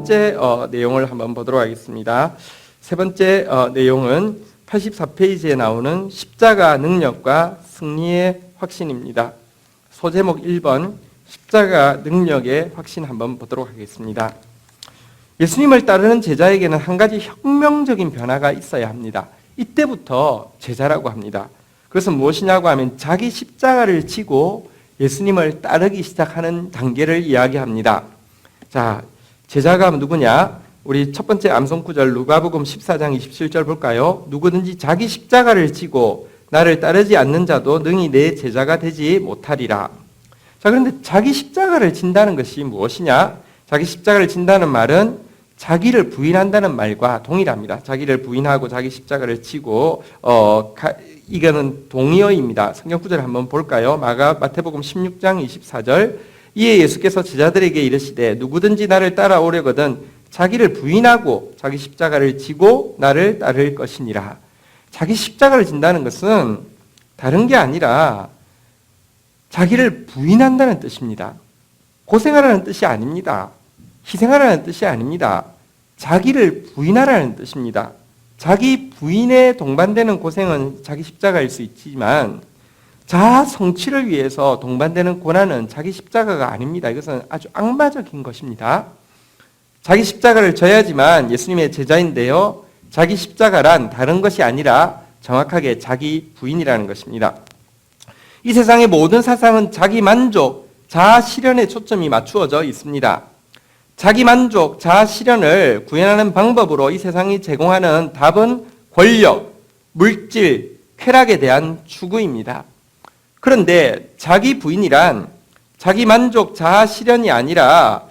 번째 내용을 한번 보도록 하겠습니다. 세 번째 내용은 84페이지에 나오는 십자가 능력과 승리의 확신입니다. 소제목 1번 십자가 능력의 확신 한번 보도록 하겠습니다. 예수님을 따르는 제자에게는 한 가지 혁명적인 변화가 있어야 합니다. 이때부터 제자라고 합니다. 그래서 무엇이냐고 하면 자기 십자가를 지고 예수님을 따르기 시작하는 단계를 이야기합니다. 자, 제자가 누구냐? 우리 첫 번째 암송 구절 누가복음 14장 27절 볼까요? 누구든지 자기 십자가를 지고 나를 따르지 않는 자도 능히 내 제자가 되지 못하리라. 자, 그런데 자기 십자가를 진다는 것이 무엇이냐? 자기 십자가를 진다는 말은 자기를 부인한다는 말과 동일합니다. 자기를 부인하고 자기 십자가를 지고 이거는 동의어입니다. 성경 구절 한번 볼까요? 마태복음 16장 24절 이에 예수께서 제자들에게 이르시되 누구든지 나를 따라오려거든 자기를 부인하고 자기 십자가를 지고 나를 따를 것이니라. 자기 십자가를 진다는 것은 다른 게 아니라 자기를 부인한다는 뜻입니다. 고생하라는 뜻이 아닙니다. 희생하라는 뜻이 아닙니다. 자기를 부인하라는 뜻입니다. 자기 부인에 동반되는 고생은 자기 십자가일 수 있지만 자아 성취를 위해서 동반되는 고난은 자기 십자가가 아닙니다. 이것은 아주 악마적인 것입니다. 자기 십자가를 져야지만 예수님의 제자인데요. 자기 십자가란 다른 것이 아니라 정확하게 자기 부인이라는 것입니다. 이 세상의 모든 사상은 자기 만족, 자아 실현에 초점이 맞추어져 있습니다. 자기 만족, 자아 실현을 구현하는 방법으로 이 세상이 제공하는 답은 권력, 물질, 쾌락에 대한 추구입니다. 그런데 자기 부인이란 자기 만족, 자아 실현이 아니라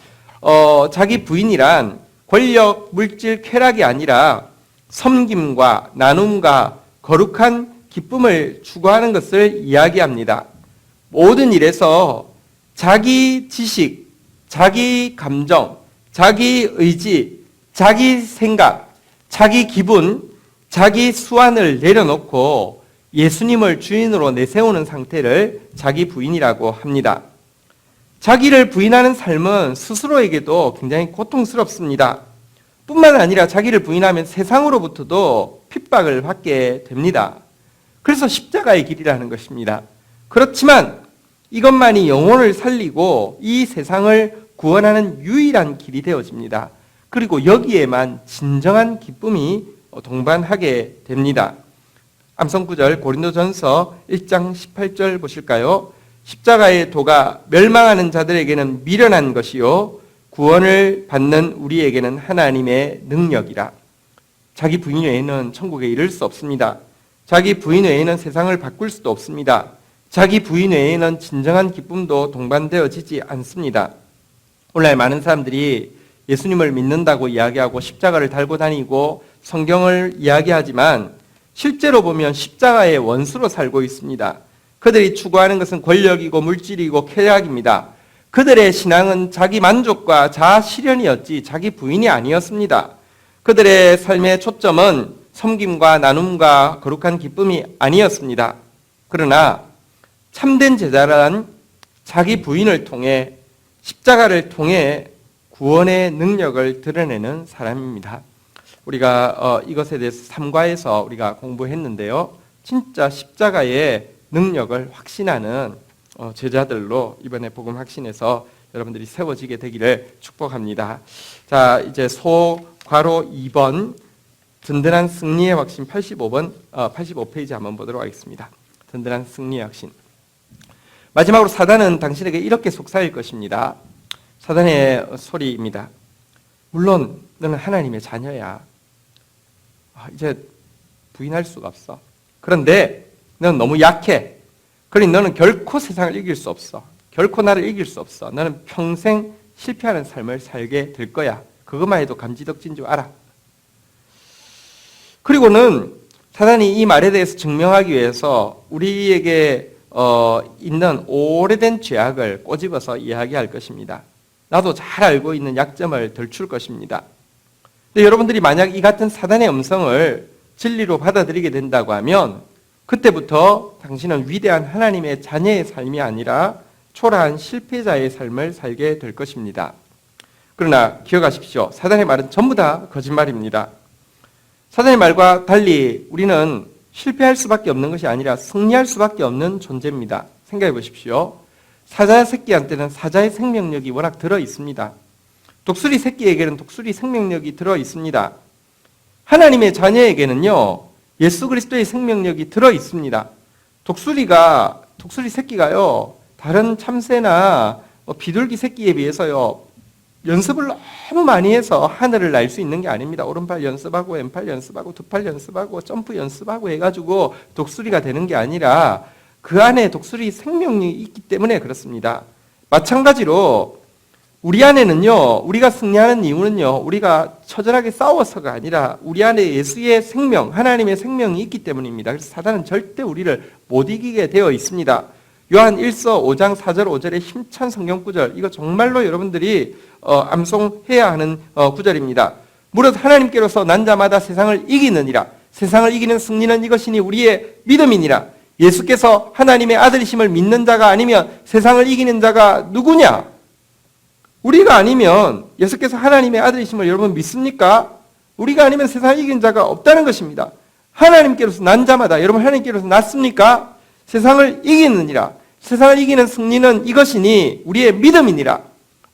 자기 부인이란 권력, 물질, 쾌락이 아니라 섬김과 나눔과 거룩한 기쁨을 추구하는 것을 이야기합니다. 모든 일에서 자기 지식, 자기 감정, 자기 의지, 자기 생각, 자기 기분, 자기 수완을 내려놓고 예수님을 주인으로 내세우는 상태를 자기 부인이라고 합니다. 자기를 부인하는 삶은 스스로에게도 굉장히 고통스럽습니다. 뿐만 아니라 자기를 부인하면 세상으로부터도 핍박을 받게 됩니다. 그래서 십자가의 길이라는 것입니다. 그렇지만 이것만이 영혼을 살리고 이 세상을 구원하는 유일한 길이 되어집니다. 그리고 여기에만 진정한 기쁨이 동반하게 됩니다. 암송구절 고린도전서 1장 18절 보실까요? 십자가의 도가 멸망하는 자들에게는 미련한 것이요 구원을 받는 우리에게는 하나님의 능력이라. 자기 부인 외에는 천국에 이를 수 없습니다. 자기 부인 외에는 세상을 바꿀 수도 없습니다. 자기 부인 외에는 진정한 기쁨도 동반되어지지 않습니다. 오늘날 많은 사람들이 예수님을 믿는다고 이야기하고 십자가를 달고 다니고 성경을 이야기하지만 실제로 보면 십자가의 원수로 살고 있습니다. 그들이 추구하는 것은 권력이고 물질이고 쾌락입니다. 그들의 신앙은 자기 만족과 자아 실현이었지 자기 부인이 아니었습니다. 그들의 삶의 초점은 섬김과 나눔과 거룩한 기쁨이 아니었습니다. 그러나 참된 제자란 자기 부인을 통해 십자가를 통해 구원의 능력을 드러내는 사람입니다. 우리가 이것에 대해서 3과에서 우리가 공부했는데요. 진짜 십자가의 능력을 확신하는 제자들로 이번에 복음 확신에서 여러분들이 세워지게 되기를 축복합니다. 자, 이제 소괄호 2번 든든한 승리의 확신 85페이지 한번 보도록 하겠습니다. 든든한 승리의 확신. 마지막으로 사단은 당신에게 이렇게 속삭일 것입니다. 사단의 소리입니다. 물론 너는 하나님의 자녀야. 이제 부인할 수가 없어. 그런데 너는 너무 약해. 그러니 너는 결코 세상을 이길 수 없어. 결코 나를 이길 수 없어. 너는 평생 실패하는 삶을 살게 될 거야. 그것만 해도 감지덕지인 줄 알아. 그리고는 사단이 이 말에 대해서 증명하기 위해서 우리에게 있는 오래된 죄악을 꼬집어서 이야기할 것입니다. 나도 잘 알고 있는 약점을 들출 것입니다. 근데 여러분들이 만약 이 같은 사단의 음성을 진리로 받아들이게 된다고 하면 그때부터 당신은 위대한 하나님의 자녀의 삶이 아니라 초라한 실패자의 삶을 살게 될 것입니다. 그러나 기억하십시오. 사단의 말은 전부 다 거짓말입니다. 사단의 말과 달리 우리는 실패할 수밖에 없는 것이 아니라 승리할 수밖에 없는 존재입니다. 생각해 보십시오. 사자 새끼한테는 사자의 생명력이 워낙 들어 있습니다. 독수리 새끼에게는 독수리 생명력이 들어 있습니다. 하나님의 자녀에게는요, 예수 그리스도의 생명력이 들어 있습니다. 독수리 새끼가요, 다른 참새나 비둘기 새끼에 비해서요, 연습을 너무 많이 해서 하늘을 날 수 있는 게 아닙니다. 오른팔 연습하고 왼팔 연습하고 두 팔 연습하고 점프 연습하고 해가지고 독수리가 되는 게 아니라 그 안에 독수리 생명력이 있기 때문에 그렇습니다. 마찬가지로 우리 안에는요, 우리가 승리하는 이유는요, 우리가 처절하게 싸워서가 아니라 우리 안에 예수의 생명, 하나님의 생명이 있기 때문입니다. 그래서 사단은 절대 우리를 못 이기게 되어 있습니다. 요한 1서 5장 4절 5절의 힘찬 성경 구절, 이거 정말로 여러분들이 암송해야 하는 구절입니다. 무릇 하나님께로서 난 자마다 세상을 이기느니라. 세상을 이기는 승리는 이것이니 우리의 믿음이니라. 예수께서 하나님의 아들이심을 믿는 자가 아니면 세상을 이기는 자가 누구냐? 우리가 아니면 예수께서 하나님의 아들이심을 여러분 믿습니까? 우리가 아니면 세상을 이기는 자가 없다는 것입니다. 하나님께로서 난 자마다, 여러분 하나님께로서 났습니까? 세상을 이기느니라. 세상을 이기는 승리는 이것이니 우리의 믿음이니라.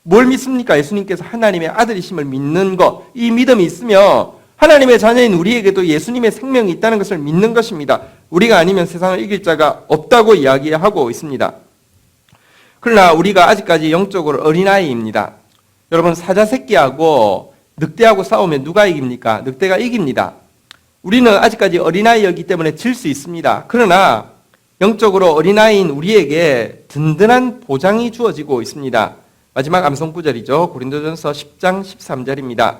뭘 믿습니까? 예수님께서 하나님의 아들이심을 믿는 것. 이 믿음이 있으면 하나님의 자녀인 우리에게도 예수님의 생명이 있다는 것을 믿는 것입니다. 우리가 아니면 세상을 이길 자가 없다고 이야기하고 있습니다. 그러나 우리가 아직까지 영적으로 어린아이입니다. 여러분, 사자 새끼하고 늑대하고 싸우면 누가 이깁니까? 늑대가 이깁니다. 우리는 아직까지 어린아이였기 때문에 질 수 있습니다. 그러나 영적으로 어린아이인 우리에게 든든한 보장이 주어지고 있습니다. 마지막 암송 구절이죠. 고린도전서 10장 13절입니다.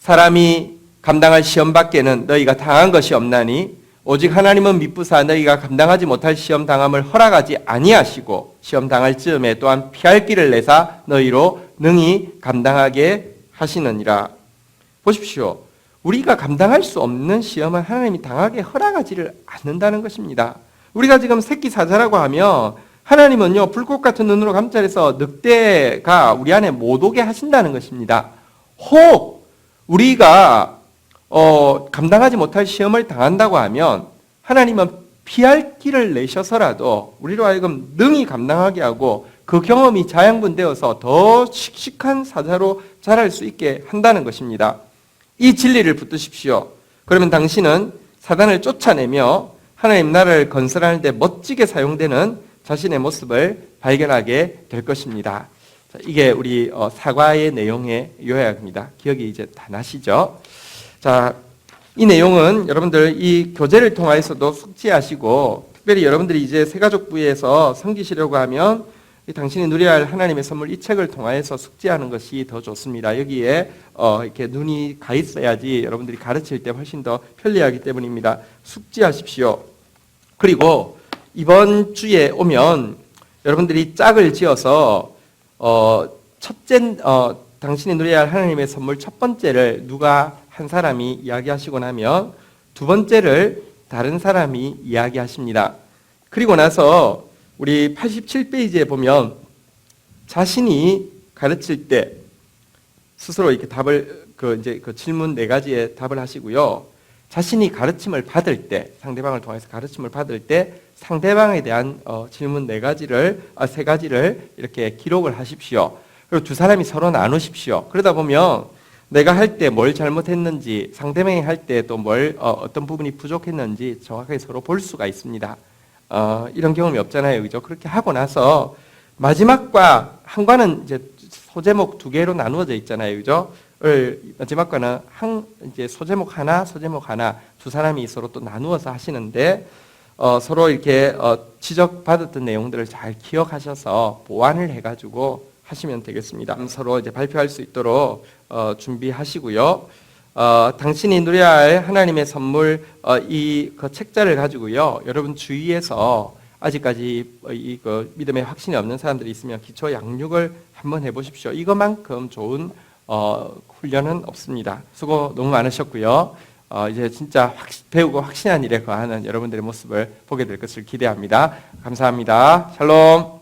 사람이 감당할 시험 밖에는 너희가 당한 것이 없나니 오직 하나님은 미쁘사 너희가 감당하지 못할 시험 당함을 허락하지 아니하시고 시험 당할 즈음에 또한 피할 길을 내사 너희로 능히 감당하게 하시느니라. 보십시오. 우리가 감당할 수 없는 시험은 하나님이 당하게 허락하지를 않는다는 것입니다. 우리가 지금 새끼 사자라고 하면 하나님은요, 불꽃 같은 눈으로 감찰해서 늑대가 우리 안에 못 오게 하신다는 것입니다. 혹 우리가 감당하지 못할 시험을 당한다고 하면 하나님은 피할 길을 내셔서라도 우리로 하여금 능히 감당하게 하고 그 경험이 자양분되어서 더 씩씩한 사자로 자랄 수 있게 한다는 것입니다. 이 진리를 붙드십시오. 그러면 당신은 사단을 쫓아내며 하나님 나라를 건설하는 데 멋지게 사용되는 자신의 모습을 발견하게 될 것입니다. 자, 이게 우리 사과의 내용의 요약입니다. 기억이 이제 다 나시죠? 자, 이 내용은 여러분들 이 교재를 통하여서도 숙지하시고, 특별히 여러분들이 이제 새가족부에서 섬기시려고 하면 당신이 누려야 할 하나님의 선물 이 책을 통하여서 숙지하는 것이 더 좋습니다. 여기에 이렇게 눈이 가 있어야지 여러분들이 가르칠 때 훨씬 더 편리하기 때문입니다. 숙지하십시오. 그리고 이번 주에 오면 여러분들이 짝을 지어서 당신이 누려야 할 하나님의 선물 첫 번째를 누가 한 사람이 이야기하시고 나면 두 번째를 다른 사람이 이야기하십니다. 그리고 나서 우리 87페이지에 보면 자신이 가르칠 때 스스로 이렇게 답을 그 질문 네 가지에 답을 하시고요. 자신이 가르침을 받을 때, 상대방을 통해서 가르침을 받을 때 상대방에 대한 질문 세 가지를 이렇게 기록을 하십시오. 그리고 두 사람이 서로 나누십시오. 그러다 보면 내가 할 때 뭘 잘못했는지, 상대방이 할 때 또 어떤 부분이 부족했는지 정확하게 서로 볼 수가 있습니다. 이런 경험이 없잖아요, 그죠? 그렇게 하고 나서 마지막과 한과는 이제 소제목 두 개로 나누어져 있잖아요, 그죠? 마지막과는 이제 소제목 하나 두 사람이 서로 또 나누어서 하시는데 서로 이렇게 지적받았던 내용들을 잘 기억하셔서 보완을 해가지고 하시면 되겠습니다. 서로 이제 발표할 수 있도록 준비하시고요. 당신이 누려야 할 하나님의 선물 그 책자를 가지고요. 여러분 주위에서 아직까지 그 믿음에 확신이 없는 사람들이 있으면 기초 양육을 한번 해보십시오. 이것만큼 좋은 훈련은 없습니다. 수고 너무 많으셨고요. 이제 진짜 배우고 확신한 일에 거하는 여러분들의 모습을 보게 될 것을 기대합니다. 감사합니다. 샬롬.